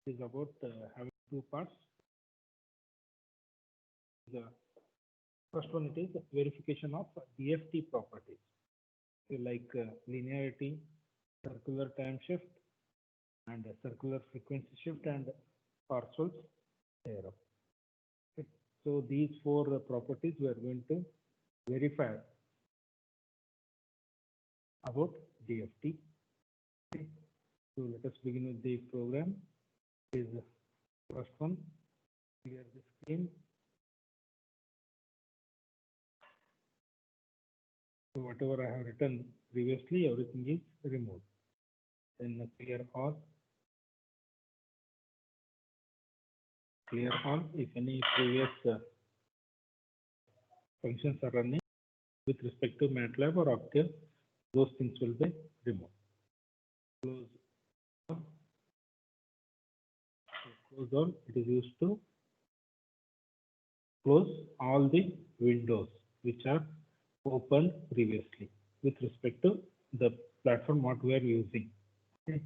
is about having two parts. The first one, it is verification of DFT properties, like linearity, circular time shift, and circular frequency shift, and Parsells theorem. Okay. So these four properties we are going to verify about DFT. Okay. So let us begin with the program. Is the first one. Clear the screen. So whatever I have written previously, everything is removed. Then clear all. Clear all. If any previous functions are running with respect to MATLAB or Octave, those things will be removed. Close all. Close all. It is used to close all the windows which are opened previously with respect to the platform what we are using. Okay.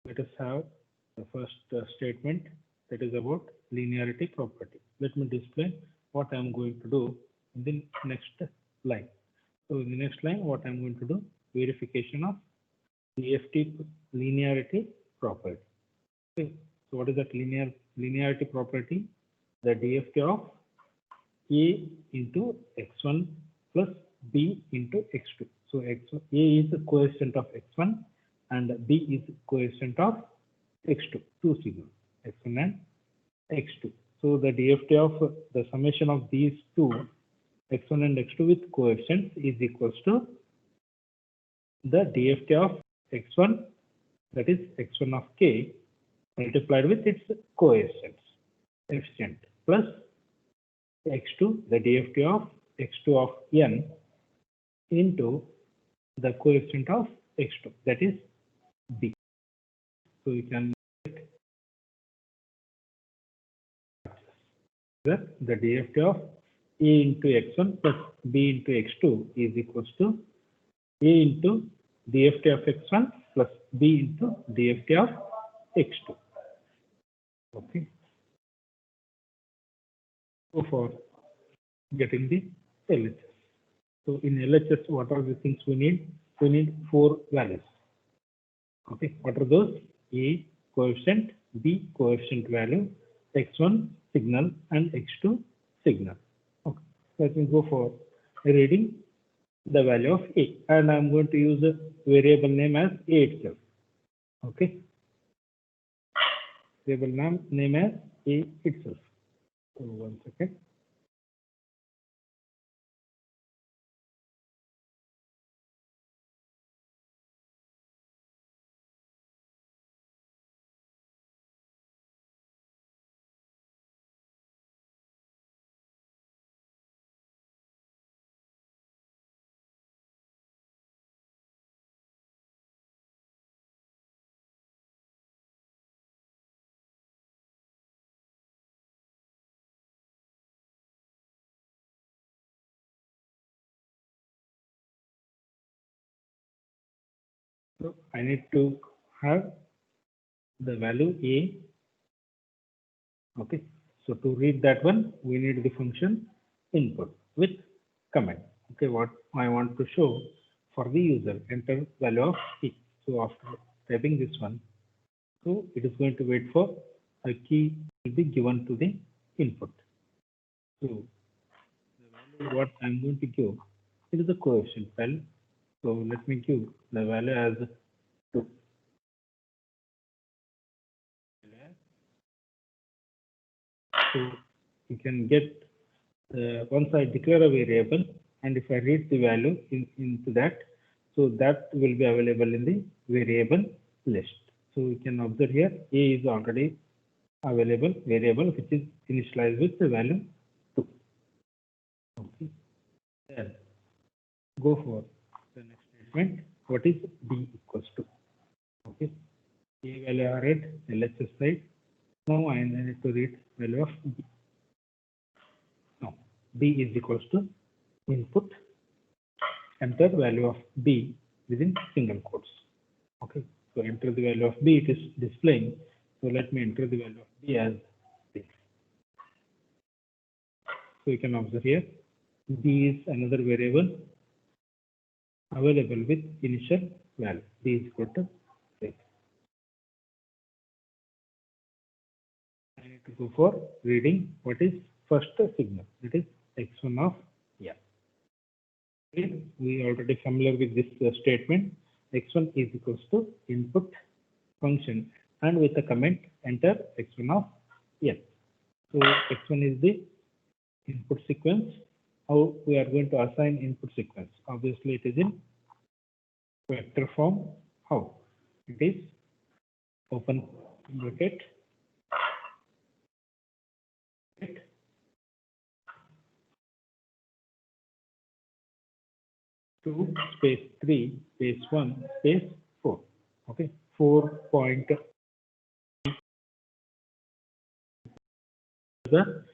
Let us have the first statement, that is about linearity property. Let me display what I am going to do in the next line. So in the next line, what I am going to do, verification of DFT linearity property. Okay. So what is that linearity property? The DFT of A into x1 plus B into x2. So A is the coefficient of x1 and B is the coefficient of x2, two signals, x1 and x2. So the DFT of the summation of these two, x1 and x2 with coefficients, is equals to the DFT of x1, that is x1 of k, multiplied with its coefficients, plus x2, the DFT of x2 of n into the coefficient of x2, that is b. So you can get that the DFT of a into x1 plus b into x2 is equals to a into DFT of x1 plus b into DFT of x2. Okay. So for getting the LHS. So in LHS, what are the things we need? We need four values. Okay, what are those? A coefficient, B coefficient value, x1 signal, and x2 signal. Okay, let me go for reading the value of A, and I'm going to use a variable name as A itself. Okay, variable name as A itself. So 1 second. So I need to have the value A. Okay, so to read that one, we need the function input with comment. Okay, what I want to show for the user, enter value of key. So after typing this one, so it is going to wait for a key will be given to the input. So the value what I'm going to give, it is the coefficient value. So let me give the value as 2. So you can get once I declare a variable, and if I read the value into that, so that will be available in the variable list. So you can observe here, A is already available variable which is initialized with the value 2. Okay. Then go for the next statement. What is B equals to? Okay. A value are read LHS side. Now I need to read value of B. Now B is equals to input, enter value of B within single quotes. Okay. So enter the value of B, it is displaying. So let me enter the value of B as this. So you can observe here, B is another variable available with initial value. B is equal to 6. I need to go for reading what is first signal, that is x1 of yeah. We already familiar with this statement. X1 is equals to input function and with the comment enter x1 of n. So x1 is the input sequence. How we are going to assign input sequence? Obviously, it is in vector form. How? It is open bracket 2 space 3 space 1 space 4. Okay, 4 point the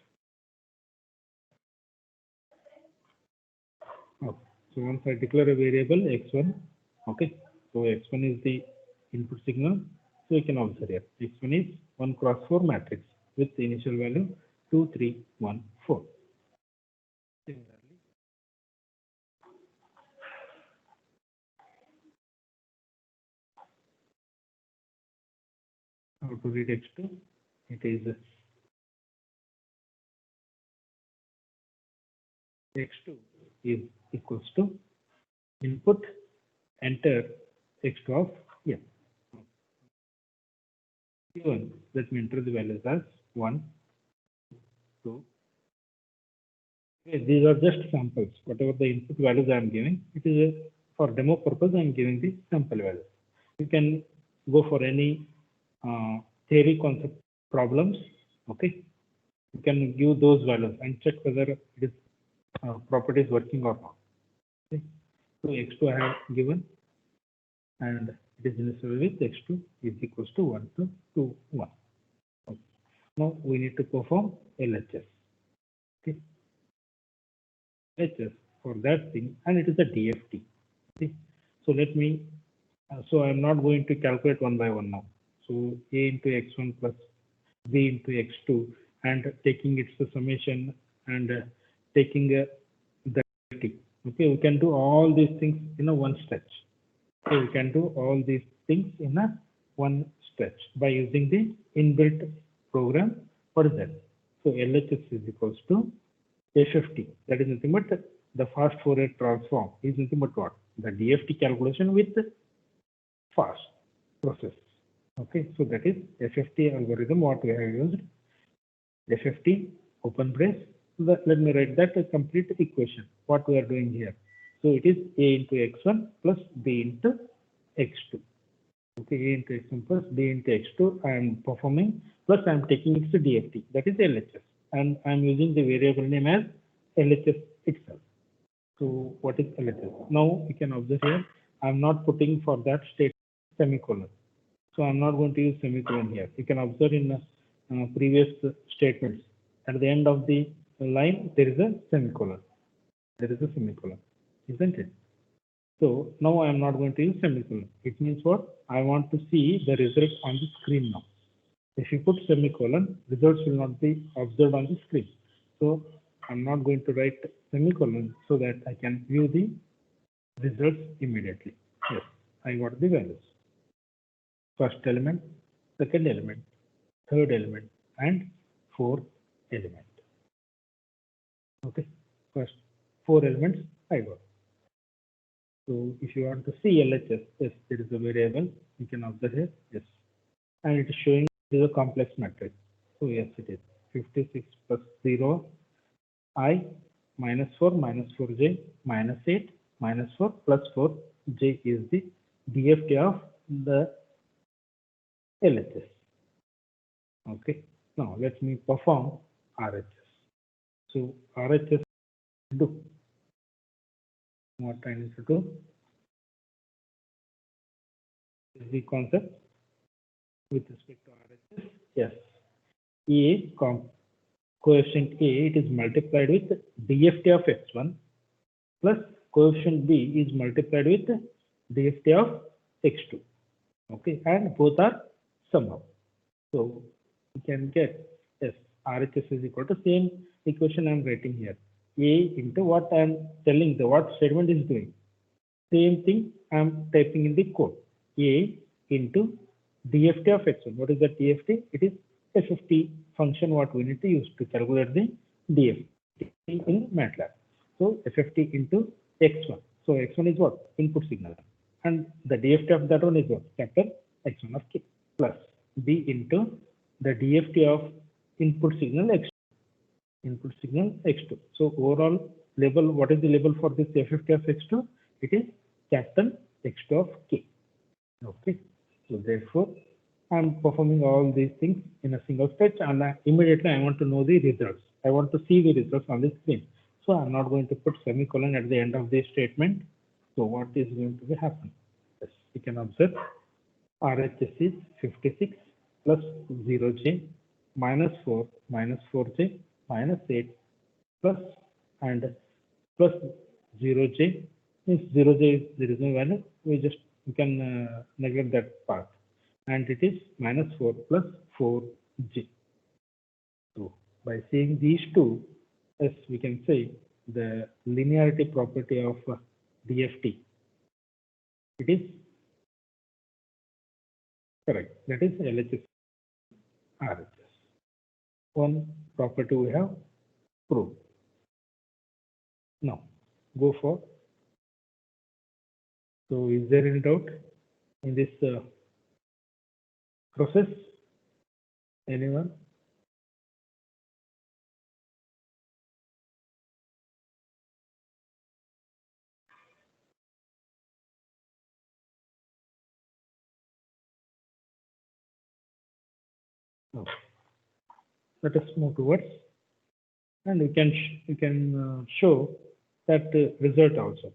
okay. So once I declare a variable x1, okay, so x1 is the input signal. So you can observe here x1 is 1 cross 4 matrix with the initial value 2, 3, 1, 4. Similarly, how to read x2? It is x2 is equals to input enter x2 of n. Given, let me enter the values as 1, 2. Okay, these are just samples. Whatever the input values I am giving, it is for demo purpose. I am giving the sample values. You can go for any theory concept problems. Okay, you can give those values and check whether it is property is working or not. Okay, so x2 I have given, and it is initially with x2 is equals to 1 to 2, 1. Okay. Now we need to perform LHS. Okay. LHS for that thing, and it is a DFT. Okay. So let me, so I'm not going to calculate one by one now. So A into x1 plus B into x2 and taking its summation and taking the DFT. Okay, we can do all these things in a one stretch. Okay, we can do all these things in a one stretch by using the inbuilt program. What is that? So LHS is equals to FFT. That is nothing but the fast Fourier transform is nothing but what? The DFT calculation with fast process. Okay, so that is FFT algorithm what we have used. FFT open brace. Let me write that a complete equation. What we are doing here. So it is A into x1 plus B into x2. Okay, A into x1 plus B into x2. I am performing plus I am taking it to DFT. That is LHS, and I am using the variable name as LHS itself. So what is LHS? Now you can observe here. I am not putting for that state semicolon. So I'm not going to use semicolon here. You can observe in previous statements. At the end of the line, there is a semicolon. There is a semicolon, isn't it? So now I am not going to use semicolon. It means what? I want to see the result on the screen now. If you put semicolon, results will not be observed on the screen. So I'm not going to write semicolon so that I can view the results immediately. Yes, I got the values. First element, second element, third element, and fourth element. Okay, first 4 elements I got. So if you want to see LHS, yes, there is a variable. You can observe here, yes, and it is showing it is a complex matrix. So yes, it is 56 plus 0, I minus 4 minus 4j minus 8 minus 4 plus 4j is the DFT of the LHS. Okay, now let me perform RHS. So RHS do what I need to do is the concept with respect to RHS. Yes, coefficient A, it is multiplied with DFT of x1 plus coefficient B is multiplied with DFT of x2. Okay, and both are sum up. So you can get yes, RHS is equal to same equation I'm writing here. A into what I'm telling the what statement is doing. Same thing I'm typing in the code. A into DFT of x1. What is the DFT? It is FFT function what we need to use to calculate the DFT in MATLAB. So FFT into x1. So x1 is what? Input signal. And the DFT of that one is what? Capital x1 of k plus b into the DFT of input signal x2. Input signal x2. So overall label, what is the label for this FFT of x2? It is capital x2 of k. Okay. So therefore, I'm performing all these things in a single step, and immediately I want to know the results. I want to see the results on the screen. So I'm not going to put semicolon at the end of the statement. So what is going to be happen? Yes, you can observe RHS is 56 plus 0j minus 4 minus 4j minus 8 plus and plus 0j means 0j is there is no value. We can neglect that part, and it is minus 4 plus 4j. So by seeing these two, yes, we can say the linearity property of DFT. It is correct. That is LHS RHS. One property we have proved. Now go for. So is there any doubt in this process? Anyone? No. Let us move towards, and you can show that result also.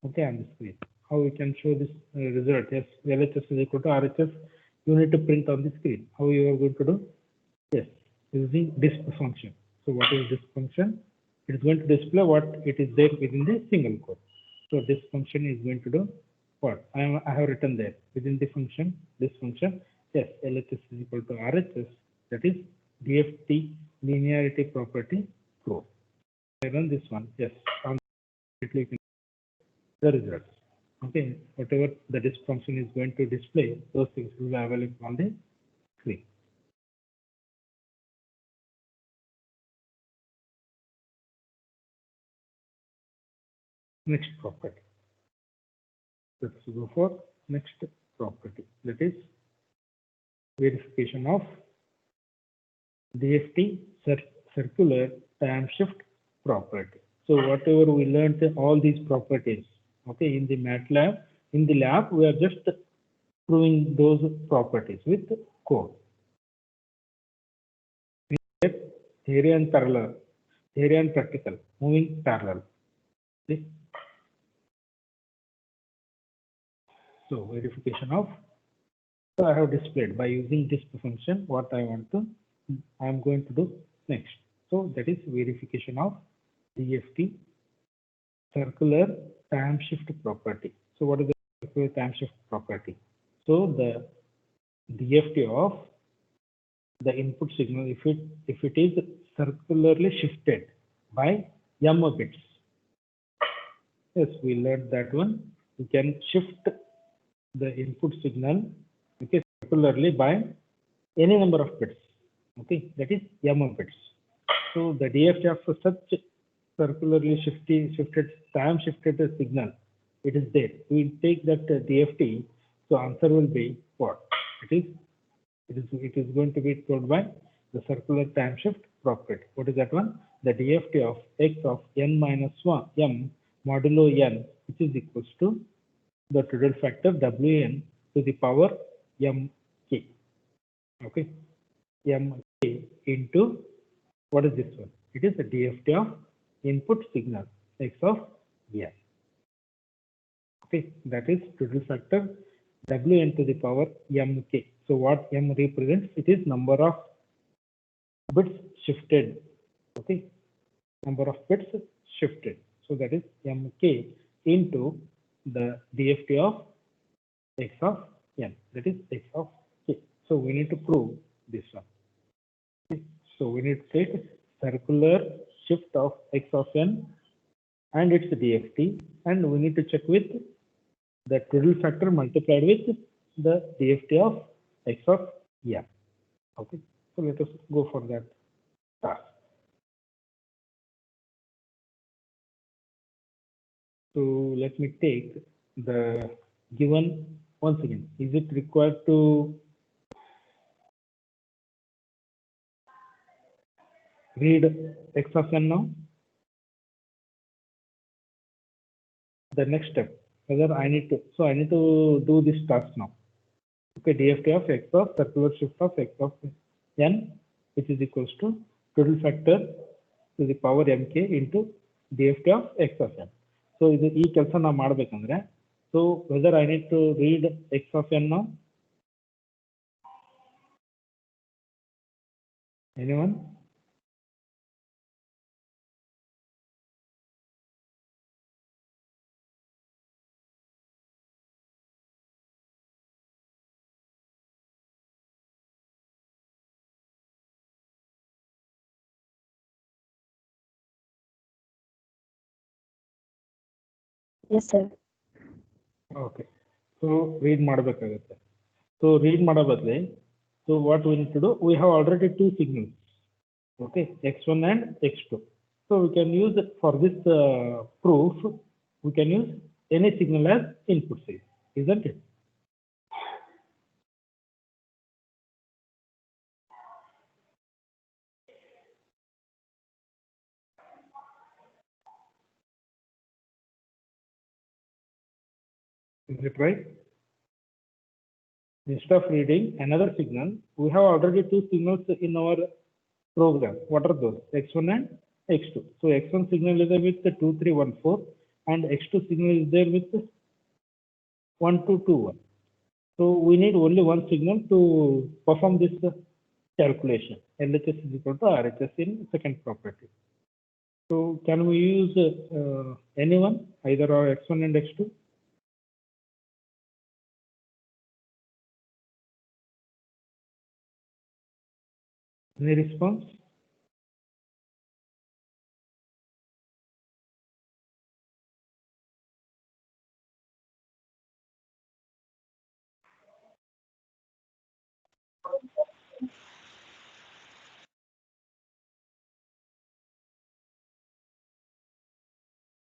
Okay, on the screen. How we can show this result? Yes, LHS is equal to RHS. You need to print on the screen. How you are going to do? Yes, using disp function. So what is this function? It is going to display what it is there within the single code. So this function is going to do what? I have written there within the function, this function. Yes, LHS is equal to RHS. That is DFT linearity property proof. I run this one. Yes, on the results. Okay, whatever the disk function is going to display, those things will be available on the screen. Next property. Let's go for next property. That is verification of DFT circular time shift property. So whatever we learned, all these properties, okay, in the MATLAB, in the lab, we are just proving those properties with code. Theory and parallel, theory and practical, moving parallel. Okay. So verification of, so I have displayed by using this function what I want to, I am going to do next. So that is verification of DFT circular time shift property. So what is the circular time shift property? So the DFT of the input signal, if it is circularly shifted by m bits. Yes, we learned that one. We can shift the input signal, okay, circularly by any number of bits. Okay, that is m bits. So the DFT of such circularly shifted time shifted signal, it is there. We take that DFT. So answer will be what? It is going to be told by the circular time shift property. What is that one? The DFT of x of n minus 1 m modulo n, which is equals to the total factor Wn to the power mk. Okay, mk into what is this one? It is the DFT of input signal x of n. Okay, that is total factor Wn to the power mk. So what m represents? It is number of bits shifted. Okay, number of bits shifted. So that is mk into the DFT of x of n, that is x of k. So we need to prove this one. Okay. So we need to take circular shift of x of n and its DFT, and we need to check with the total factor multiplied with the DFT of x of n. Okay, so let us go for that task. So let me take the given once again. Is it required to read x of n now? The next step, whether I need to, so I need to do this task now. Okay, DFT of x of circular shift of x of n, which is equals to total factor to the power mk into DFT of x of n. So ಇದು ಈ ಕೆಲಸ ನಾವು ಮಾಡಬೇಕಂದ್ರೆ, so whether I need to read x of n now? Anyone? Yes, sir. Okay, so read ಮಾಡಬೇಕಾಗುತ್ತೆ. So read ಮಾಡೋ ಬದಲು, so what we need to do, we have already two signals, okay, x1 and x2. So we can use for this proof, we can use any signal as input signal, isn't it? Is it right? Instead of reading another signal, we have already two signals in our program. What are those? X1 and X2. So X1 signal is there with 2314 and X2 signal is there with 1221. So we need only one signal to perform this calculation. LHS is equal to RHS in second property. So can we use anyone, either X1 and X2? Any response?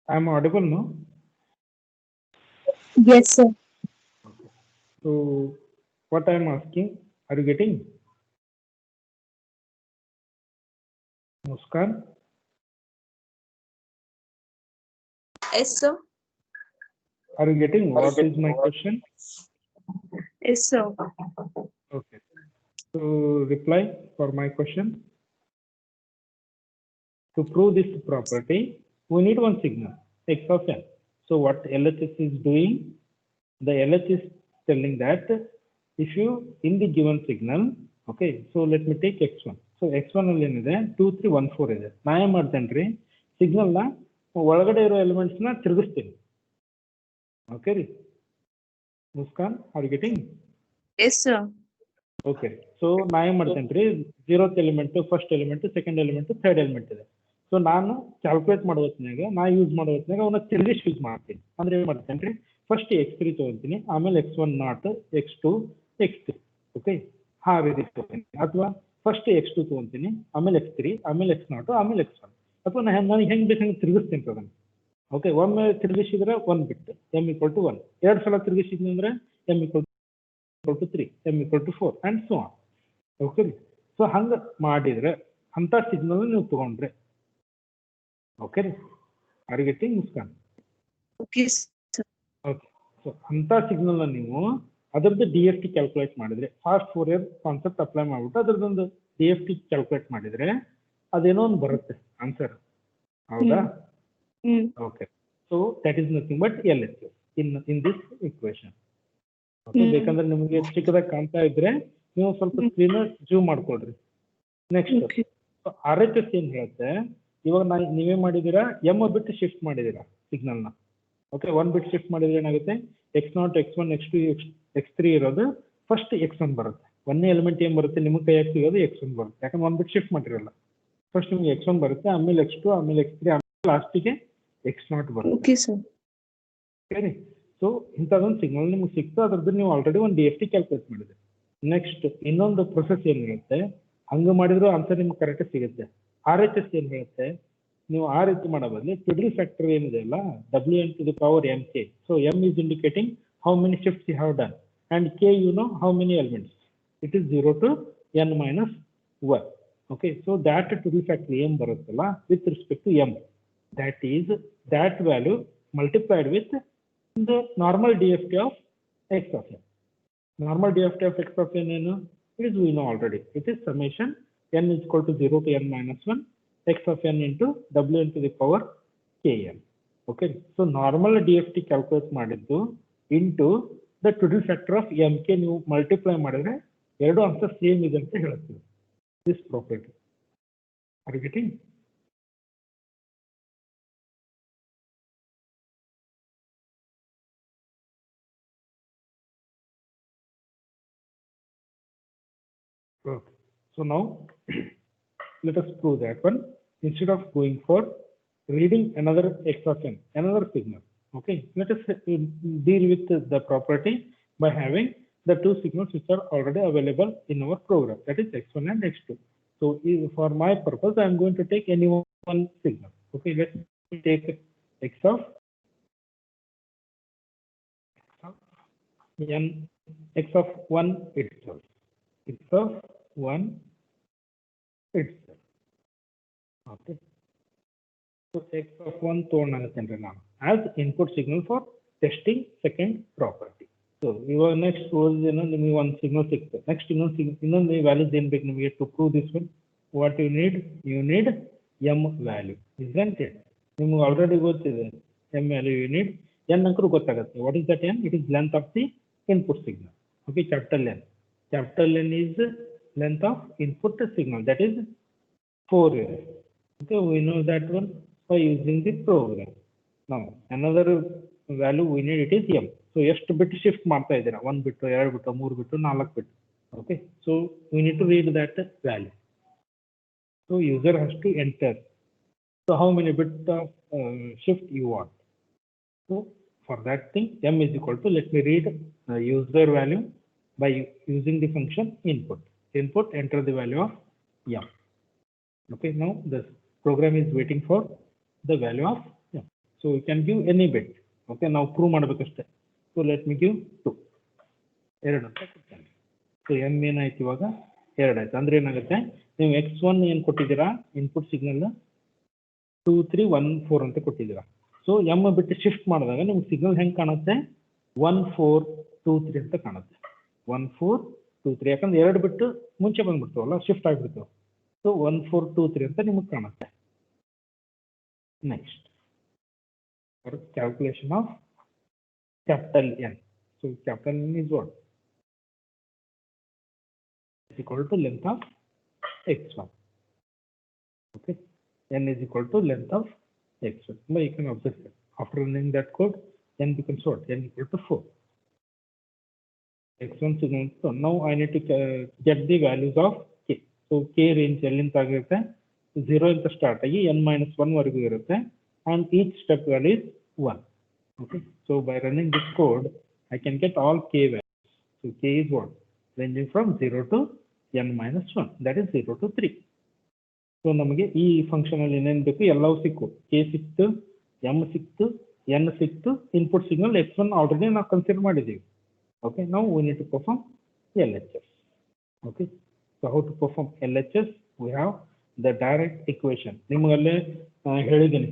I am audible now? Yes, sir. So what I am asking, are you getting? Muskan? Yes, sir. Are you getting what is my question? Yes, sir. Okay. So reply for my question. To prove this property, we need one signal, x of n. So what LHS is doing, the LHS is telling that if you in the given signal, okay, so let me take x1. So x1 ಅಲ್ಲಿ ಏನಿದೆ 2314 ಇದೆ. ನಾ ಏನು ಮಾಡ್ತೇನೆ, signal ನ ಒಳಗಡೆ ಇರೋ elements ನ ತಿರುಗಿಸ್ತೀನಿ. ಓಕೆ ರೀ, Muskan, are you getting? Yes, sir. Okay, so ನಾ ಏನು ಮಾಡ್ತೇನೆ ರೀ, 0th element, first element, second element, third element ಇದೆ. ಸೊ ನಾನು ಕ್ಯಾಲ್ಕುಲೇಟ್ ಮಾಡೋ ಹೊತ್ತಿನಾಗ, ನಾ ಯೂಸ್ ಮಾಡೋ ಹೊತ್ತಿನಾಗ ಅವನ್ನ ತಿರುಗಿಸಿ ಯೂಸ್ ಮಾಡ್ತೀನಿ. ಅಂದ್ರೆ ಏನು ಮಾಡ್ತೇನೆ ರೀ, ಫಸ್ಟ್ x3 ತಗೊಂತೀನಿ, ಆಮೇಲೆ x1 not, x2, x3, okay, ಆ ರೀತಿ ತಗೋತೀನಿ. ಅಥವಾ ಫಸ್ಟ್ x2 ತಗೊಂತೀನಿ, ಆಮೇಲೆ x3, ಆಮೇಲೆ x0, ಆಮೇಲೆ x1. ಅಥವಾ ನಾನು ಹೆಂಗ್ ಬೇಕಂದ್ರೆ ತಿರುಗಿಸ್ತೀನಿ ಅದನ್ನ. ಓಕೆ, ಒಮ್ಮೆ ತಿರುಗಿಸಿದ್ರೆ 1 ಬಿಟ್ m = 1, ಎರಡು ಸಲ ತಿರುಗಿಸಿದ್ನಿ ಅಂದ್ರೆ m = 3, m = 4 and so on. Okay ರೀ, ಸೊ ಹಂಗ ಮಾಡಿದ್ರೆ ಅಂತ ಸಿಗ್ನಲ್ ನೀವು ತಗೊಂಡ್ರೆ, ಓಕೆ ರೀ, are you getting Muskan? Okay, sir. Okay, so ಅಂತ ಸಿಗ್ನಲ್ ನೀವು ಅದರದ್ದು DFT ಕ್ಯಾಲ್ಕುಲೇಟ್ ಮಾಡಿದ್ರೆ, ಫಾಸ್ಟ್ ಫೋರಿಯರ್ ಕಾನ್ಸೆಪ್ಟ್ ಅಪ್ಲೈ ಮಾಡ್ಬಿಟ್ಟು ಅದರದೊಂದು DFT ಕ್ಯಾಲ್ಕುಲೇಟ್ ಮಾಡಿದ್ರೆ ಅದೇನೋ ಒಂದು ಬರುತ್ತೆ ಆನ್ಸರ್, ಹೌದಾ? Okay, so that is nothing but LHS in this equation. Okay, ಬೇಕಂದ್ರೆ ನಿಮಗೆ ಚಿಕ್ಕದಾಗಿ ಕಾಣ್ತಾ ಇದ್ರೆ ನೀವು ಸ್ವಲ್ಪ ಸ್ಕ್ರೀನ್ ಜೂಮ್ ಮಾಡ್ಕೊಳ್ರಿ. ನೆಕ್ಸ್ಟ್ RHS ಏನ್ ಹೇಳುತ್ತೆ, ಇವಾಗ ನೀವೇ ಮಾಡಿದೀರಾ, m ಬಿಟ್ ಶಿಫ್ಟ್ ಮಾಡಿದೀರಾ ಸಿಗ್ನಲ್ನ. ಓಕೆ, 1 ಬಿಟ್ ಶಿಫ್ಟ್ ಮಾಡಿದ್ರೆ ಏನಾಗುತ್ತೆ, x0, x1, x2, x3 ಇರೋದು ಫಸ್ಟ್ x1 ಬರುತ್ತೆ. ಒಂದೇ ಎಲಿಮೆಂಟ್ ಏನು ಬರುತ್ತೆ ನಿಮಗೆ ಕೈಯಾಗಿ ಸಿಗೋದು x1 ಬರುತ್ತೆ. ಯಾಕಂದ್ರೆ ಒಂದು ಬಿಟ್ಟು ಶಿಫ್ಟ್ ಮಾಡಿರಲ್ಲ. ಫಸ್ಟ್ ನಿಮಗೆ x1 ಬರುತ್ತೆ, ಆಮೇಲೆ x2, ಆಮೇಲೆ x3, ಆಮೇಲೆ ಲಾಸ್ಟಿಗೆ x0 ಬರುತ್ತೆ. Okay, sir. ಸರಿ. ಸೊ ಇಂಥದ್ದೊಂದು ಸಿಗ್ನಲ್ ನಿಮ್ಗೆ ಸಿಕ್ತು, ಅದ್ರದ್ದು ನೀವು ಆಲ್ರೆಡಿ ಒಂದು DFT ಕ್ಯಾಲ್ಕುಲೇಟ್ ಮಾಡಿದೆ. ನೆಕ್ಸ್ಟ್ ಇನ್ನೊಂದು ಪ್ರೊಸೆಸ್ ಏನು ಹೇಳುತ್ತೆ, ಹಂಗೆ ಮಾಡಿದ್ರು ಆನ್ಸರ್ ನಿಮ್ಗೆ ಕರೆಕ್ಟ್ ಸಿಗುತ್ತೆ. RHS ಏನು ಹೇಳುತ್ತೆ, ನೀವು ಆ ರೀತಿ ಮಾಡೋ ಬದಲು ಟ್ರಿಡಲ್ ಫ್ಯಾಕ್ಟರ್ ಏನಿದೆ ಅಲ್ಲ, Wn⁴ mk. So m is indicating how many shifts you have done and k you know how many elements. It is 0 to n minus 1. Okay, so that triple factor m ಬರುತ್ತಲ್ಲ with respect to m, that is that value multiplied with the normal DFT of x of n. Normal DFT of x of n ಏನು, it is we know already. It is summation n is equal to 0 to n minus 1 x of n into Wn⁴ kn. Okay, so normal DFT calculate ಮಾಡಿದ್ದು into the triple factor of mk ನೀವು multiply ಮಾಡಿದ್ರೆ ಎರಡು answer same ಇದೆ ಅಂತ ಹೇಳ್ತೀವಿ. This property. Are you getting? Okay. So now let us prove that one. Instead of going for reading another x of n, another signal. Okay, let us deal with the property by having the two signals which are already available in our program, that is x1 and x2. So for my purpose, I am going to take any one signal. Okay, let me take x of n, x of 1 itself, x of 1 itself. Okay, so x of 1 ತೊಗೊಂಡಾಗತ್ತೇನ್ರಿ ನಾನು as input signal for testing second property. So ಇವಾಗ next ಓದಿನ ನಿಮಗೆ ಒಂದು signal ಸಿಕ್ತು. Next ಇನ್ನೊಂದು values ಏನು ಬೇಕು ನಿಮಗೆ to prove this one? What you need m value, isn't it? ನಿಮ್ಗೆ ಆಲ್ರೆಡಿ ಗೊತ್ತಿದೆ m value. You need n ಅಂಕರು ಗೊತ್ತಾಗುತ್ತೆ. What is that n? It is length of the input signal. Okay, capital N. Capital N is length of input signal, that is 4 units. Okay, we know that one by using the program. Now another value we need, it is m. So ಎಷ್ಟು ಬಿಟ್ shift ಮಾಡ್ತಾ ಇದ್ದೀರಾ, 1 ಬಿಟ್ಟು 2 ಬಿಟ್ಟು 3 ಬಿಟ್ಟು 4 ಬಿಟ್ಟು. Okay, so we need to read that value. So user has to enter. So how many bit of shift you want? So for that thing, m is equal to, let me read user value by using the function input. Input, enter the value of m. Okay, now the program is waiting for the value of m. So you can give any bit. Okay, now prove ಮಾಡಬೇಕಷ್ಟೇ. So let me give 2. 2 ಅಂತ ಕೊಡ್ತೇನೆ. So m ಏನಾಯ್ತು ಇವಾಗ 2 ಆಯ್ತು. ಅಂದ್ರೆ ಏನಾಗುತ್ತೆ, ನೀವು x1 ಏನು ಕೊಟ್ಟಿದ್ದೀರಾ ಇನ್ಪುಟ್ ಸಿಗ್ನಲ್ 2 3 1 4 ಅಂತ ಕೊಟ್ಟಿದ್ದೀರಾ. ಸೊ m ಬಿಟ್ಟು ಶಿಫ್ಟ್ ಮಾಡಿದಾಗ ನಿಮ್ಗೆ ಸಿಗ್ನಲ್ ಹೆಂಗೆ ಕಾಣುತ್ತೆ, 1 4 2 3 ಅಂತ ಕಾಣುತ್ತೆ. 1 4 2 3, ಯಾಕಂದ್ರೆ 2 ಬಿಟ್ಟು ಮುಂಚೆ ಬಂದ್ಬಿಡ್ತಾವಲ್ಲ, ಶಿಫ್ಟ್ ಆಗಿಬಿಡ್ತಾವೆ. ಸೊ 1 4 2 3 ಅಂತ ನಿಮಗೆ ಕಾಣುತ್ತೆ. Next for calculation of capital N. So capital N is what? Is equal to length of x1. Okay, N is equal to length of x1. Now you can observe that after running that code, N becomes what? N equal to 4. x1 signal. So now I need to get the values of k. So k range ಎಲ್ಲಿಂದ ಆಗಿರುತ್ತೆ, 0 ಇಂದ start ಆಗಿ n minus 1 ವರೆಗೂ ಇರುತ್ತೆ, and each step value is 1. Okay, so by running this code, I can get all k values. So k is what? Ranging from 0 to n minus 1, that is 0 to 3. So ನಮಗೆ ಈ function ಅಲ್ಲಿ ಏನೇನು ಬೇಕು ಎಲ್ಲವೂ ಸಿಕ್ಕು. k ಸಿಕ್ತು, m ಸಿಕ್ತು, n ಸಿಕ್ತು, ಇನ್ಪುಟ್ ಸಿಗ್ನಲ್ x1 ಆಲ್ರೆಡಿ ನಾವು ಕನ್ಸಿಡರ್ ಮಾಡಿದ್ದೀವಿ. Okay, now we need to perform LHS. Okay, so how to perform LHS? We have the direct equation. ನಿಮಗಲ್ಲೇ ಹೇಳಿದ್ದೀನಿ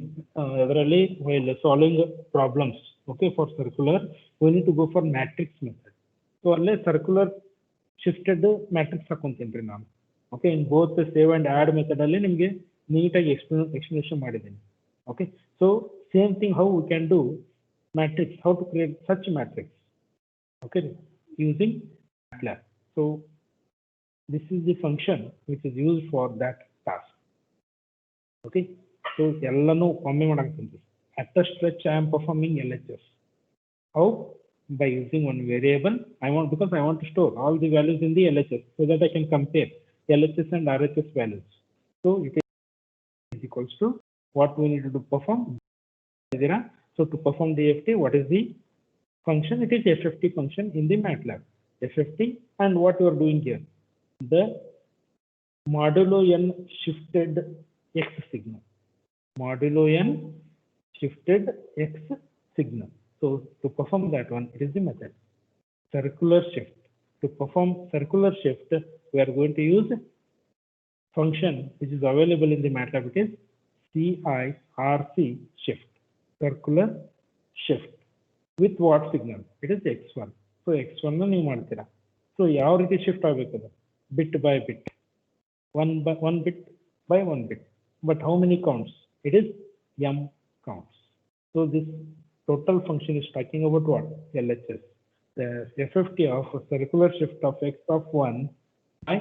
ಅದರಲ್ಲಿ while solving problems, okay, for circular we need to go for matrix method. So ಅಲ್ಲೇ circular shifted matrix ಹಾಕೊಂತೀನಿ ನಾನು. Okay, in both save and add method ಅಲ್ಲಿ ನಿಮಗೆ ನೀಟಾಗಿ explanation ಮಾಡಿದ್ದೀನಿ. Okay, so same thing how we can do matrix, how to create such matrix. Okay, using MATLAB. So this is the function which is used for that task. Okay, so ಎಲ್ಲಾನು ಒಮ್ಮೆ ಮಾಡಾಕತ್ತೀನಿ. At a stretch I am performing LHS. How? by using one variable. Because I want to store all the values in the LHS so that I can compare LHS and RHS values. So it is equals to what we need to perform. So to perform DFT, what is the function? It is FFT function in the MATLAB. FFT, and what you are doing here, the modulo n shifted x signal. Modulo n shifted x signal. So to perform that one, it is the method circular shift. To perform circular shift, we are going to use function which is available in the MATLAB. It is CIRC shift, circular shift. With what signal? It is x1. So x1 na ನೀವು ಮಾಡ್ತೀರಾ. So ಯಾವ ರೀತಿ shift ಆಗಬೇಕು? Bit by bit, one bit by one bit. But how many counts? It is m counts. So this total function is talking about what? LHS. The FFT of circular shift of x of 1 by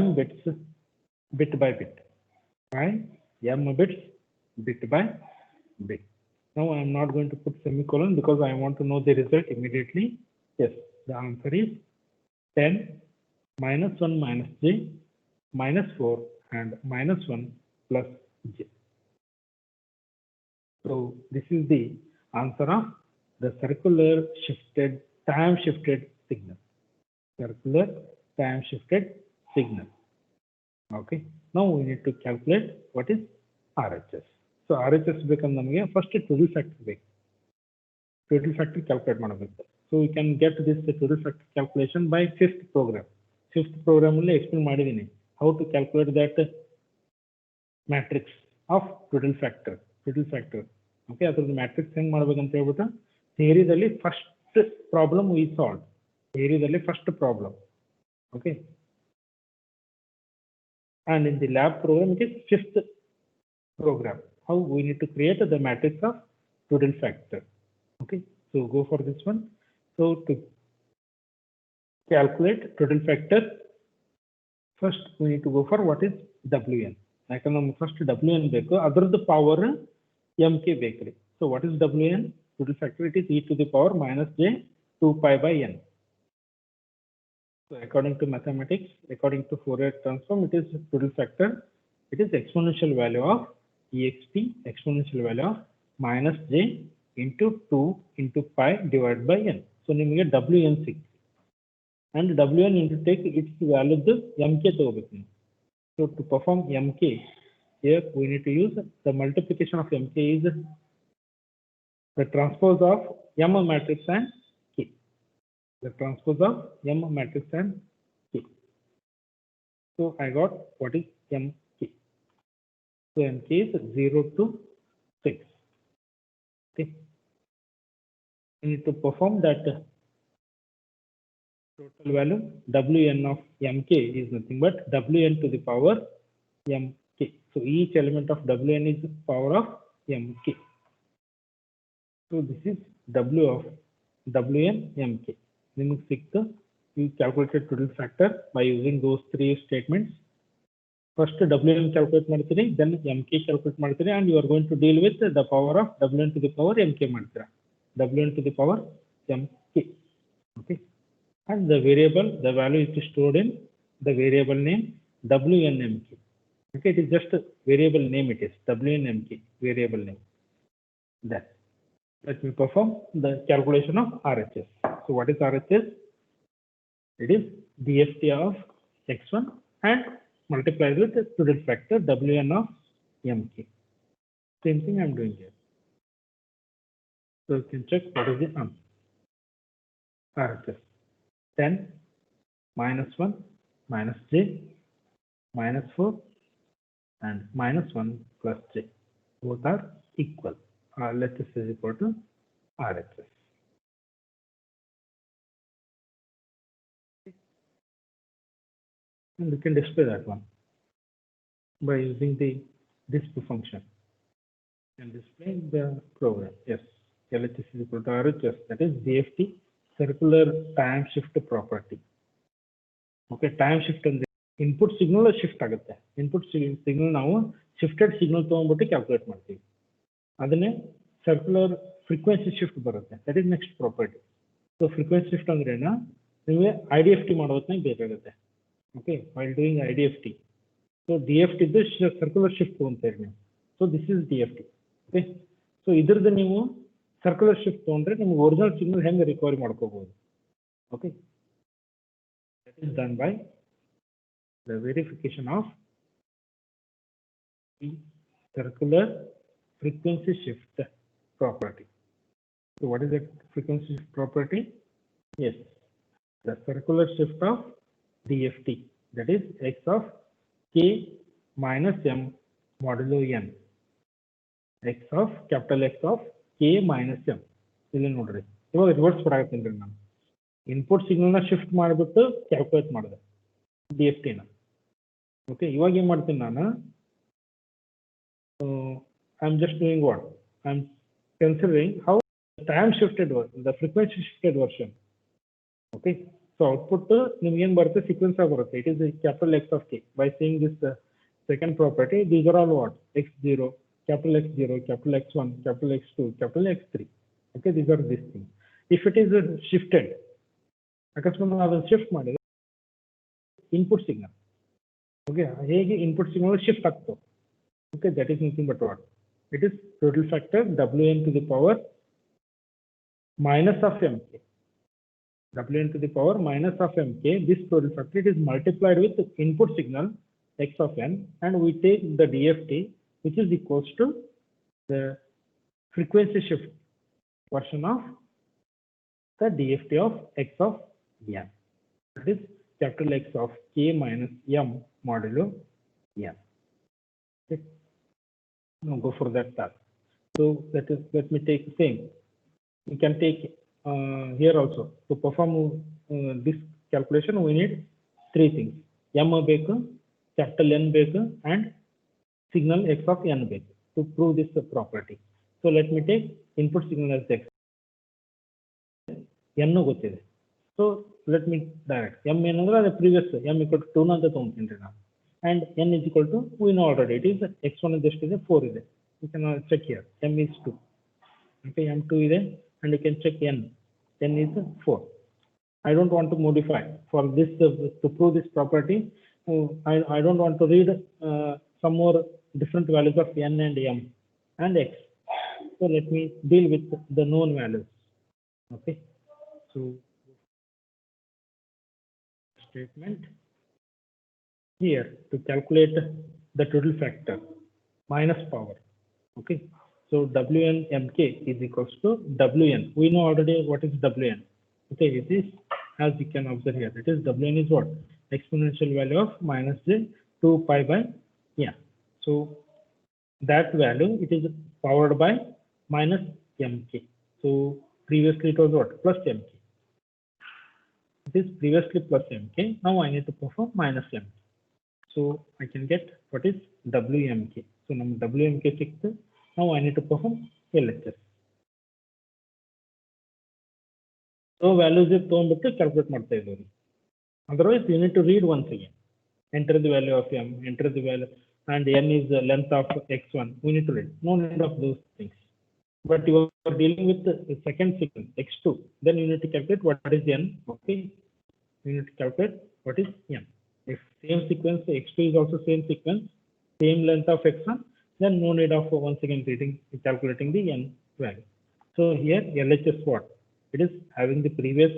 m bits, bit by bit, by m bits, bit by bit. Now I am not going to put semicolon because I want to know the result immediately. Yes, the answer is 10 minus 1 minus j minus 4 and minus 1 plus j. So this is the answer of the circular shifted, time shifted signal. Circular time shifted signal. Okay. Now we need to calculate what is RHS. So RHS become nಮಗೆ first total factor ಬೇಕು. Total factor calculate ಮಾಡಬೇಕು. So we can get this total factor calculation by fifth program. Fifth program ಅಲ್ಲಿ explain ಮಾಡಿದ್ದೀನಿ how to calculate that matrix of total factor. Total factor. Okay, ಅದರ matrix ಹೆಂಗ್ ಮಾಡಬೇಕು ಅಂತ ಹೇಳ್ಬಿಟ್ಟು ಥಿಯರಿದಲ್ಲಿ first problem we solved. ಥಿಯರಿದಲ್ಲಿ first problem. Okay. And in the lab program it is fifth program. How we need to create the matrix of total factor. Okay, so go for this one. So to calculate total factor, first we need to go for what is Wn. Like first Wn ಬೇಕು, ಅದರದ್ದು power mk ಬೇಕು. So what is Wn? Total factor, it is e to the power minus j 2 pi by n. So according to mathematics, according to Fourier transform, it is total factor. It is exponential value of exp, exponential value of minus j into 2 into pi divided by n. So ನಿಮಗೆ Wn ಸಿಕ್ತು. And Wn into take its value the mk ತಗೋಬೇಕು. So to perform mk, here we need to use the multiplication of mk is the transpose of m matrix and k. The transpose of m matrix and k. So I got what is mk. So mk is 0 to 6. Okay. We need to perform that total value. Wn of mk is nothing but Wn to the power mk. So each element of Wn is the power of mk. So this is W of Wn mk. You calculated total factor by using those three statements. First Wn calculate ಮಾಡ್ತೀರಿ, then mk calculate ಮಾಡ್ತೀರಿ, and you are going to deal with the power of Wn to the power mk ಮಾಡ್ತೀರಾ. Wn to the power mk. Okay. And the variable, the value is stored in the variable name Wnmk. Okay, it is just a variable name, it is Wnmk, variable name. That. Let me perform the calculation of RHS. So what is RHS? It is DFT of x1 and multiplied with the total factor Wn of mk. Same thing I am doing here. So you can check what is the answer. RHS 10 minus 1 minus j minus 4 and minus 1 plus j. Both are equal. LHS is equal to RHS. And we can display that one by using the display function and display the program. Yes, LHS is equal to RHS. That is DFT, circular time shift property. Okay, time shift and input signal shift ಆಗುತ್ತೆ. Input signal ನಾವು shifted signal ತಗೊಂಡ್ಬಿಟ್ಟು calculate ಮಾಡ್ತೀವಿ. ಅದನ್ನೇ circular frequency shift ಬರುತ್ತೆ. That is next property. So frequency shift ಅಂದ್ರೆ ಏನ ನಿಮಗೆ IDFT ಮಾಡೋದನ್ನ ಬೇಕಾಗುತ್ತೆ. Okay, while doing IDFT. So DFT ಇದ್ದು ಸರ್ಕ್ಯುಲರ್ ಶಿಫ್ಟ್ ಅಂತೀರಿ ನೀವು. So this is DFT. Okay, so ಇದ್ರದ್ದು ನೀವು ಸರ್ಕ್ಯುಲರ್ ಶಿಫ್ಟ್ ತೊಗೊಂಡ್ರೆ ನಿಮ್ಗೆ ಒರಿಜಿನಲ್ ಸಿಗ್ನಲ್ ಹೆಂಗೆ ರಿಕವರಿ ಮಾಡ್ಕೋಬಹುದು. Okay, that is done by the verification of the circular frequency shift property. So what is that frequency shift property? Yes, the circular shift of DFT, that is x of k minus m modulo n, x of capital X of k minus m. ಇಲ್ಲಿ ನೋಡ್ರಿ, ಇವಾಗ reverse ಮಾಡಾಕತ್ತೀನಿ ನಾನು. Input ಸಿಗ್ನಲ್ನ shift ಮಾಡಿಬಿಟ್ಟು calculate ಮಾಡಿದೆ DFT ನ. Okay, ಇವಾಗ ಏನು ಮಾಡ್ತೀನಿ ನಾನು, I'm just doing what? I'm considering how the time shifted version, the frequency shifted version. Okay, so output ನಿಮ್ಗೆ ಏನು ಬರುತ್ತೆ, ಸೀಕ್ವೆನ್ಸ್ ಆಗಿ ಬರುತ್ತೆ. It is the capital X of k. By seeing this second property, these are all what? X0, capital X0, capital X1, capital X2, capital X3. Okay, these are these things. If it is shifted, ಅಕಸ್ಮಾತ್ ಅದನ್ನು shift ಮಾಡಿದ್ರೆ input signal, okay, ಹೇಗೆ input signal shift ಆಗ್ತದೆ. Okay, that is nothing but what? It is total factor Wn to the power minus of mk. Wn to the power minus of mk. This total factor, it is multiplied with input signal x of n, and we take the DFT, which is equals to the frequency shift version of the DFT of x of n. That is capital X of k minus m modulo n. Okay. Now go for that task. So let me take the same. We can take here also. To perform this calculation, we need three things: m ಬೇಕು, capital N ಬೇಕು, and signal x of n ಬೇಕು to prove this property. So let me take input signal as x. n ಗೊತ್ತಿದೆ. So let me direct m ಏನಂದ್ರೆ ಅದು previous m equal to 2 ಅಂತ ತಗೊಂತೀನಿ ನಾನು. And n is equal to, we know already, it is x1 is just 4 ಇದೆ. You can check here, m is 2. Okay, m2 ಇದೆ, and you can check n is 4. I don't want to modify for this to prove this property. I don't want to read some more different values of n and m and x. So let me deal with the known values. Okay, so statement here to calculate the total factor minus power. Okay, so Wn mk is equals to Wn. We know already what is Wn. Okay, it is, as you can observe here, it is Wn is what? Exponential value of minus j 2 pi by n. So that value, it is powered by minus mk. So previously it was what? Plus mk. It is previously plus mk. Now I need to perform minus mk. So I can get what is WMK. So now WMK ಸಿಕ್ತು. Now I need to perform LHS. So values ತೊಗೊಂಡ್ಬಿಟ್ಟು calculate ಮಾಡ್ತಾ ಇದ್ದೀವಿ. Otherwise you need to read once again. Enter the value of m, enter the value, and n is the length of x1. We need to read. No need of those things. But you are dealing with the second sequence x2. Then you need to calculate what is n. Okay, you need to calculate what is n. If same sequence, x2 is also same sequence, same length of x1, then no need of once again calculating the n value. So here LHS what? It is having the previous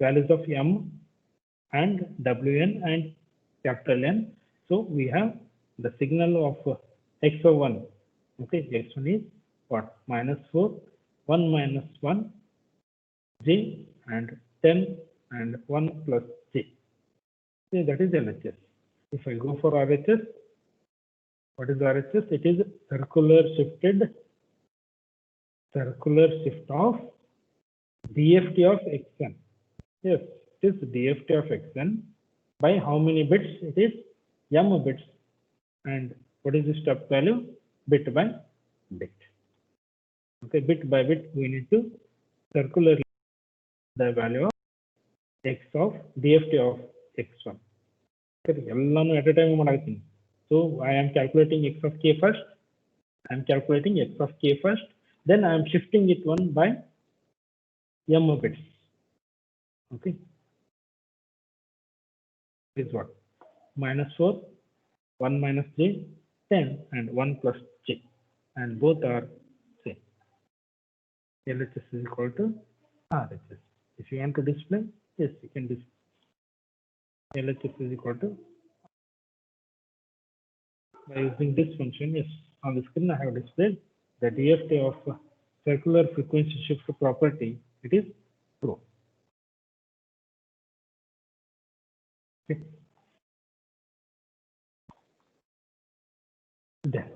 values of m and Wn and capital N. So we have the signal of x1. Okay, x1 is what? Minus 4, 1 minus 1, j, and 10, and 1 plus j. See, that is LHS. If I go for RHS, what is RHS? It is circular shift of DFT of xn. Yes, it is DFT of xn. By how many bits? It is m bits. And what is the step value? Bit by bit. Okay, bit by bit we need to circularly the value of x of DFT of x1. Okay, ಎಲ್ಲಾನು at a time ಮಾಡಾಕತ್ತೀನಿ. So I am calculating x of k first. I am calculating x of k first. Then I am shifting it one by m bits. Okay, is what? -4, 1 minus j, 10, and 1 plus j, and both are same. LHS is equal to RHS. If you want to display, yes, you can display. LHS is equal to, by using this function, yes, on the screen I have displayed the DFT of circular frequency shift property. It is true. Okay. Then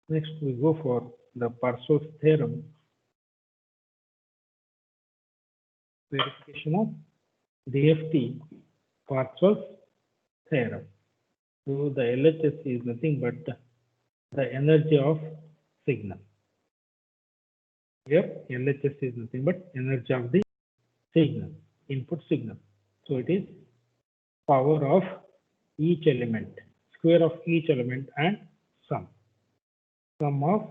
next we go for the Parso's theorem, verification of DFT Parso's theorem. So the LHS is nothing but the energy of signal. Here LHS is nothing but energy of the signal, input signal. So it is power of each element, square of each element, and sum of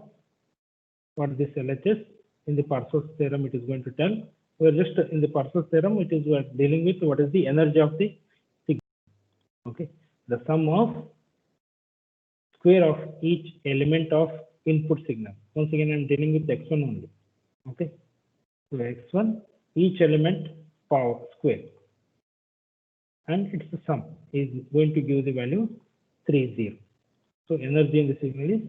what this LHS in the Parso's theorem it is going to tell. We are just in the Parso's theorem, it is we are dealing with what is the energy of the signal. Okay, the sum of square of each element of input signal. Once again, I am dealing with x1 only. Okay, so x1, each element power square, and its sum is going to give the value 30. So energy in the signal is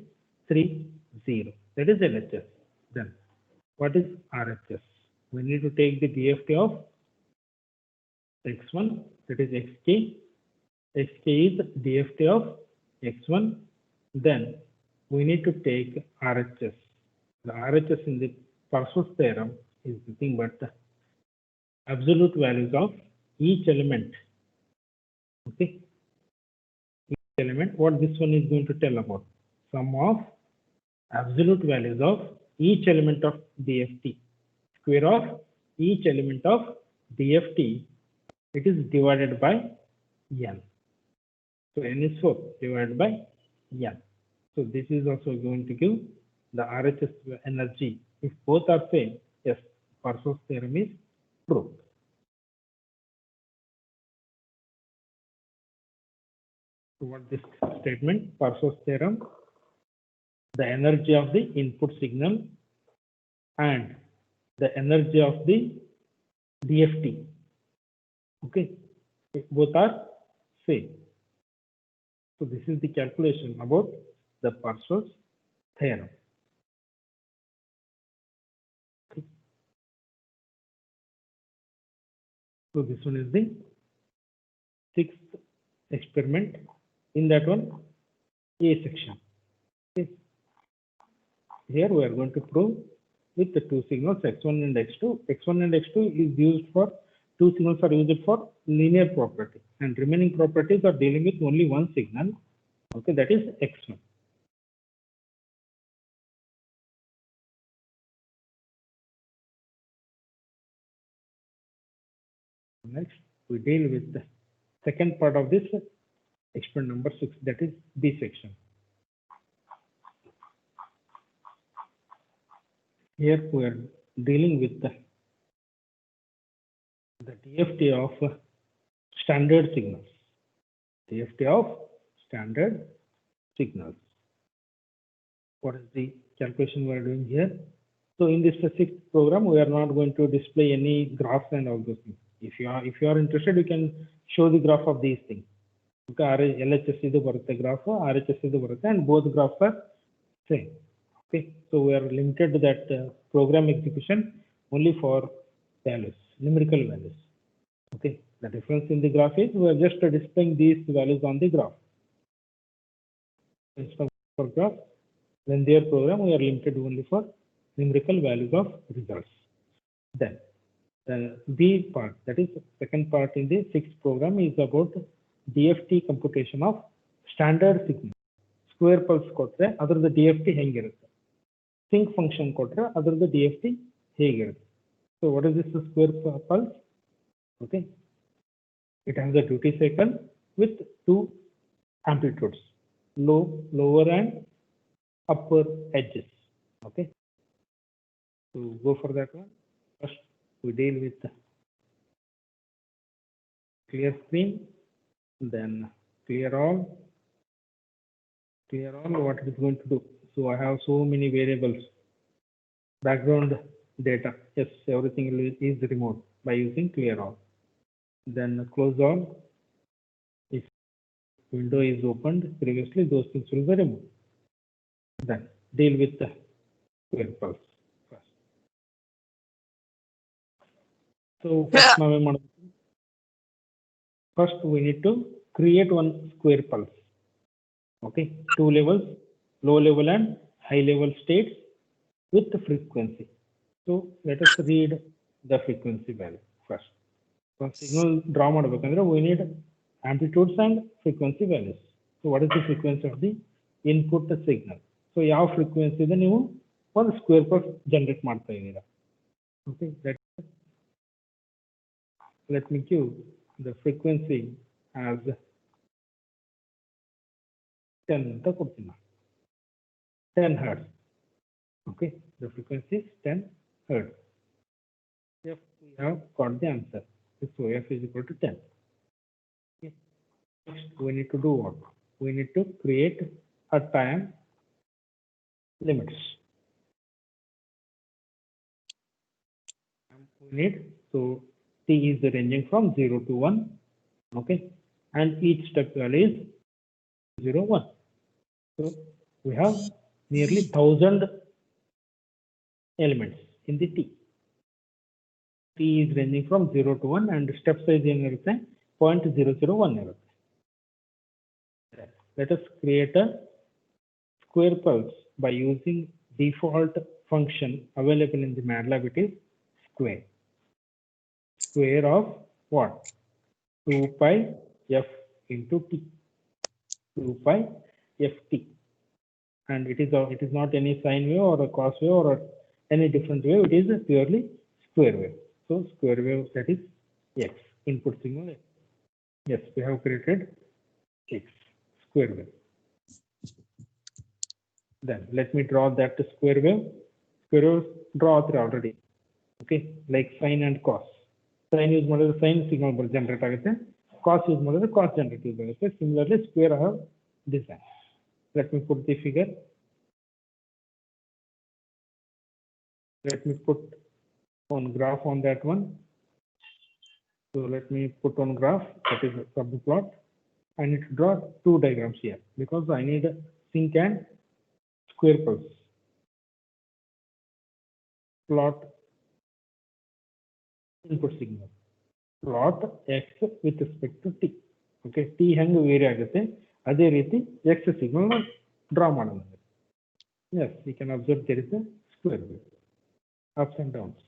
30. That is LHS. Then what is RHS? We need to take the DFT of x1, that is xk. xk is DFT of x1. Then we need to take RHS. The RHS in the Parso's theorem is nothing but the absolute values of each element. Okay, each element. What this one is going to tell about? Sum of absolute values of each element of DFT. Square of each element of DFT. It is divided by n. So n is 4 divided by n. So this is also going to give the RHS energy. If both are same, yes, Parso's theorem is true. So what this statement? Parso's theorem, the energy of the input signal and the energy of the DFT. Okay, if both are same. So this is the calculation about the Parso's theorem. Okay. So this one is the 6th experiment. In that one, A section. Okay. Here we are going to prove with the two signals x1 and x2. x1 and x2 is used for, two signals are used for linear property, and remaining properties are dealing with only one signal. Okay, that is x1. Next, we deal with the second part of this experiment number 6, that is B section. Here we are dealing with the DFT of standard signals. DFT of standard signals. What is the calculation we are doing here? So in this specific program, we are not going to display any graphs and all those things. If you are interested, you can show the graph of these things. Okay, LHS is the graph, RHS is the and both graphs are same. Okay, so we are limited to that program execution only for values, numerical values. Okay, the difference in the graph is we are just displaying these values on the graph. Instead for graph, when their program, we are limited only for numerical values of results. Then the B part, that is second part in the 6th program, is about DFT computation of standard signal. Square pulse ಕೊಟ್ರೆ ಅದರದ DFT ಹೆಂಗಿರುತ್ತೆ, sync function ಕೊಟ್ರೆ ಅದರದ DFT ಹೇಗಿರುತ್ತೆ. So what is this square pulse? Okay, it has a duty cycle with two amplitudes, lower and upper edges. Okay, to go for that one, first we deal with the clear screen, then clear all. What it is going to do. So I have so many variables, background data. Yes, everything is removed by using clear all. Then close all. If window is opened previously, those things will be removed. Then deal with the square pulse first. So first we need to create one square pulse. Okay, two levels, low level and high level states with the frequency. So let us read the frequency value first. For signal draw ಮಾಡಬೇಕಂದ್ರೆ we need amplitudes and frequency values. So what is the frequency of the input signal? So ಯಾವ frequency ಇದೆ ನೀವು ಒಂದು square pulse generate ಮಾಡ್ತಾ ಇದ್ದೀರಾ. Okay, let me give the frequency as 10 ಅಂತ ಕೊಡ್ತೀನಿ. 10 hertz. Okay, the frequency is 10 hertz. If we have got the answer, so f is equal to 10. Okay. Next, we need to do what? We need to create a time limits. We need, so t is ranging from 0 to 1. Okay, and each step value is 0, 1. So we have nearly 1000 elements in the t. T is ranging from 0 to 1 and step size ಏನಿರುತ್ತೆ 0.001 ಇರುತ್ತೆ. Let us create a square pulse by using default function available in the MATLAB. It is square. Square of what? 2 pi f into t. 2 pi ft. And it is not any sine wave or a cos wave or any different wave. It is a purely square wave. So square wave, that is x, input signal x. Yes, we have created x, square wave. Then let me draw that square wave. Square wave draw already. Okay, like sine and cos. Sine use ಮಾಡಿದ್ರೆ sine signal generate ಆಗುತ್ತೆ. Cos use ಮಾಡಿದ್ರೆ cos generate ಆಗುತ್ತೆ. Similarly, square I have designed. Let me put the figure. Let me put on graph on that one. So let me put on graph, that is a subplot. I need to draw two diagrams here because I need a sync and square pulse. Plot input signal. Plot x with respect to t. Okay, t ಹೆಂಗೆ very ಆಗುತ್ತೆ ಅದೇ ರೀತಿ x signal draw ಮಾಡೋಣ. Yes, we can observe there is a square wave, ups and downs,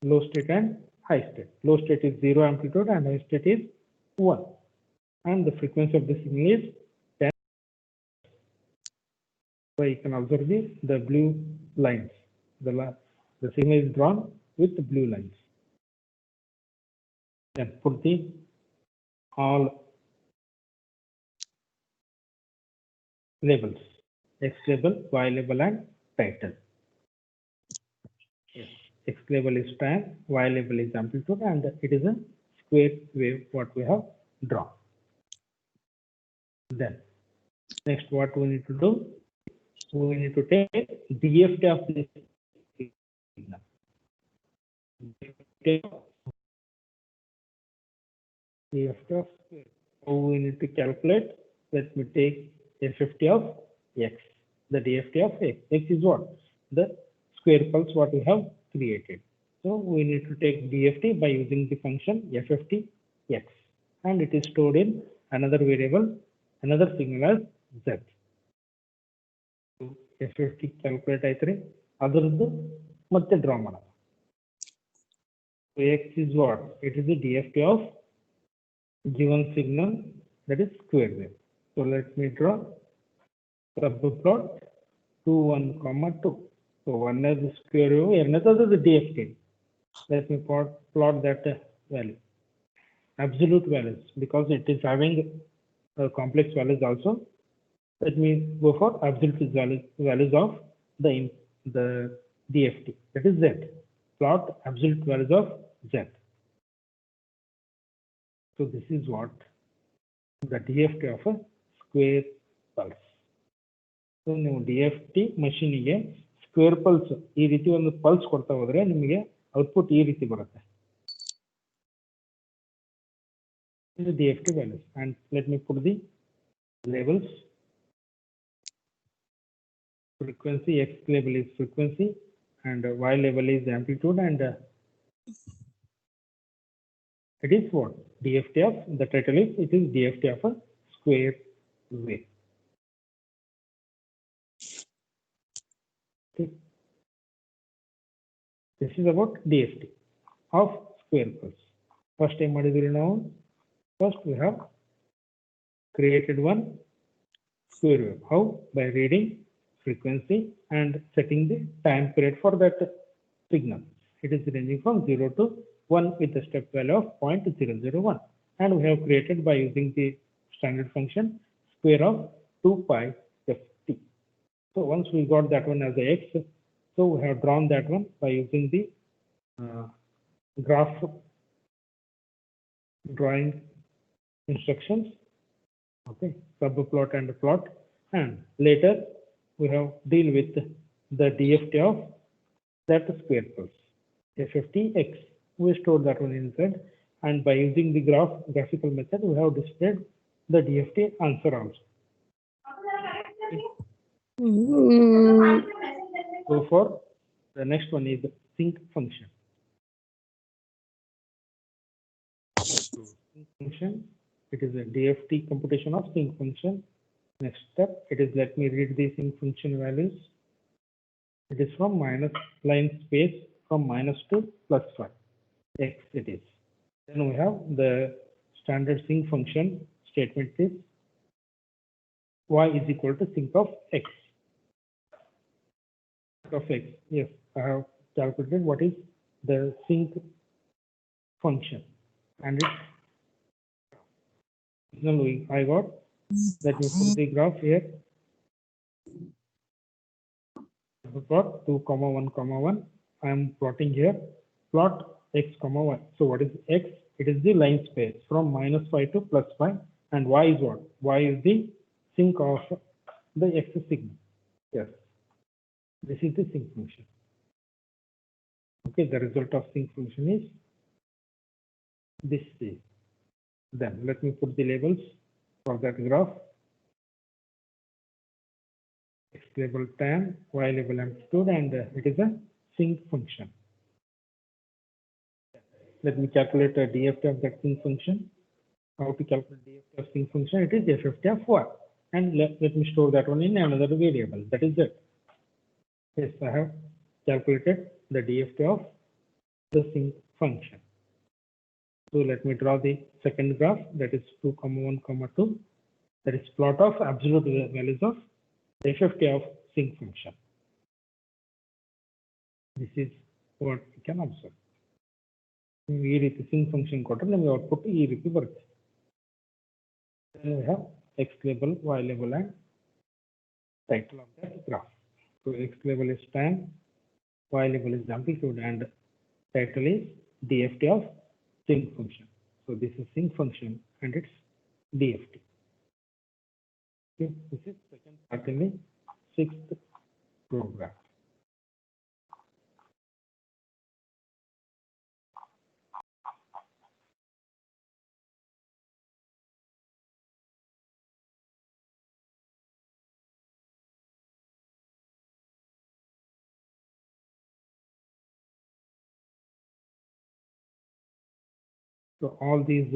low state and high state. Low state is 0 amplitude and high state is 1. And the frequency of the signal is 10. So you can observe the blue lines. The signal is drawn with the blue lines. Then put the all labels, X label, Y label and title. Yes. X label is time, Y label is amplitude, and it is a square wave what we have drawn. Then next what we need to do, we need to take DFT of this signal. DFT of square. So we need to calculate. Let me take FFT of x. The DFT of x. X is what? The square pulse what we have created. So we need to take DFT by using the function FFT x, and it is stored in another variable, another signal as z. So FFT calculate ಆಯ್ತ್ರಿ ಅದರದ್ದು ಮತ್ತೆ draw ಮಾಡೋಣ. So x is what? It is the DFT of given signal, that is square wave. So let me draw subplot 2, 1, 2. So one is the square wave, another is the DFT. Let me plot that value. absolute values because it is having complex values also. Let me go for absolute values of the DFT. That is Z. Plot absolute values of Z. So this is what the DFT of a square pulse. So ನೀವು DFT ಮಷೀನಿಗೆ square pulse ಈ ರೀತಿ ಒಂದು pulse ಕೊಡ್ತಾ ಹೋದ್ರೆ ನಿಮಗೆ output ಈ ರೀತಿ ಬರುತ್ತೆ. The DFT values, and let me put the labels. Frequency, X label is frequency, and Y label is amplitude, and it is what? DFT of, the title is, it is DFT of a square wave. Okay. This is about DFT of square pulse. First time what is it now? First we have created one square wave. How? By reading frequency and setting the time period for that signal. It is ranging from 0 to 1 with a step value of 0.001, and we have created by using the standard function square of 2 pi ft. So once we got that one as a x, so we have drawn that one by using the graph drawing instructions. Okay, subplot and plot, and later we have deal with the DFT of that square pulse. FFTX, we store that one inside, and by using the graphical method, we have displayed the DFT answer also. So for the next one is the sync function. So sync function, it is a DFT computation of sync function. Next step, it is, let me read the sync function values. It is from minus line space from minus to plus 5. X it is. Then we have the standard sync function statement is y is equal to sync of x. Of x. Yes, I have calculated what is the sync function, and it's I got. Let me put the graph here. Plot 2, 1, 1. I am plotting here. Plot x, y. So what is x? It is the line space from minus 5 to plus 5, and y is what? Y is the sync of the x signal. Yes, this is the sync function. Okay, the result of sync function is this. Then let me put the labels for that graph. X label time, y label amplitude, and it is a sync function. Let me calculate a DFT of that sync function. How to calculate DFT of sync function? It is FFT of y, and let me store that one in another variable. That is it. Yes, I have calculated the DFT of the sync function. So let me draw the second graph, that is 2, 1, 2. That is plot of absolute values of FFT of sync function. This is what we can observe. ಈ ರೀತಿ sync function ಕೊಟ್ಟರೆ ನಮಗೆ output ಈ ರೀತಿ ಬರುತ್ತೆ. Then we have x label, y label, and title of that graph. So x label is time, y label is amplitude, and title is DFT of sync function. So this is sync function and its DFT. Okay, this is second part in the 6th program. So all these